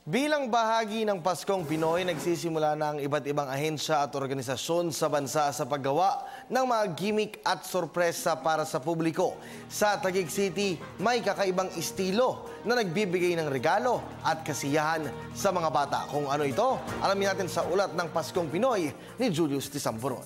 Bilang bahagi ng Paskong Pinoy, nagsisimula na ang iba't ibang ahensya at organisasyon sa bansa sa paggawa ng mga gimmick at sorpresa para sa publiko. Sa Taguig City, may kakaibang estilo na nagbibigay ng regalo at kasiyahan sa mga bata. Kung ano ito, alamin natin sa ulat ng Paskong Pinoy ni Julius Tisamburon.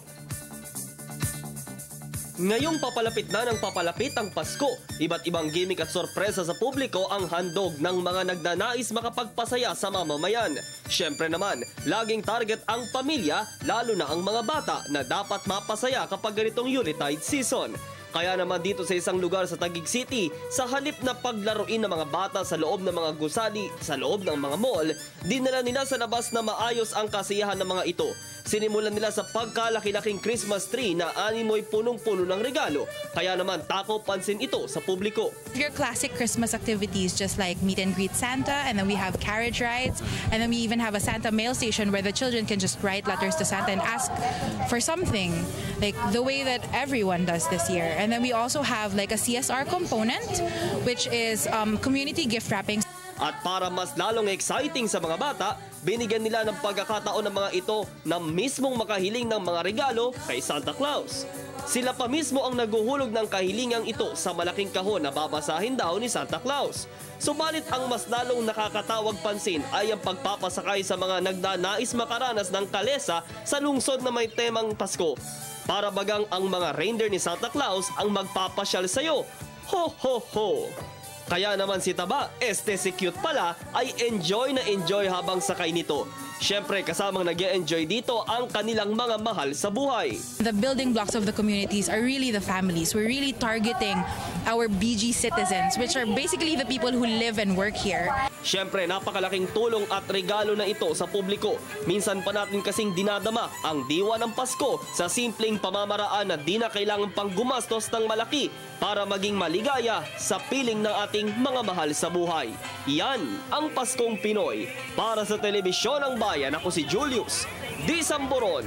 Ngayong papalapit na ng papalapit ang Pasko, iba't ibang gimmick at sorpresa sa publiko ang handog ng mga nagnanais makapagpasaya sa mamamayan. Siyempre naman, laging target ang pamilya, lalo na ang mga bata na dapat mapasaya kapag ganitong Yuletide season. Kaya naman dito sa isang lugar sa Taguig City, sa halip na paglaruin ng mga bata sa loob ng mga gusali, sa loob ng mga mall, dinala nila sa labas na maayos ang kasiyahan ng mga ito. Sinimulan nila sa pagkalaki-laking Christmas tree na animoy punong-puno ng regalo, kaya naman takaw pansin ito sa publiko. Your classic Christmas activities just like meet and greet Santa, and then we have carriage rides, and then we even have a Santa mail station where the children can just write letters to Santa and ask for something, like the way that everyone does this year. And then we also have like a CSR component, which is community gift wrapping. At para mas lalong exciting sa mga bata, binigyan nila ng pagkakataon ng mga ito na mismong makahiling ng mga regalo kay Santa Claus. Sila pa mismo ang naguhulog ng kahilingang ito sa malaking kahon na babasahin daw ni Santa Claus. Subalit ang mas lalong nakakatawag pansin ay ang pagpapasakay sa mga nagnanais makaranas ng kalesa sa lungsod na may temang Pasko. Para bagang ang mga reindeer ni Santa Claus ang magpapasyal sa'yo. Ho ho ho! Kaya naman si Taba, si cute pala, ay enjoy na enjoy habang sakay nito. Siyempre, kasamang nag-e-enjoy dito ang kanilang mga mahal sa buhay. The building blocks of the communities are really the families. We're really targeting our BG citizens, which are basically the people who live and work here. Siyempre, napakalaking tulong at regalo na ito sa publiko. Minsan pa natin kasing dinadama ang diwa ng Pasko sa simpleng pamamaraan na di na kailangan pang gumastos ng malaki para maging maligaya sa piling ng ating mga mahal sa buhay. Yan ang Paskong Pinoy. Para sa Telebisyon ng Bayan, ako si Julius Tisamburon.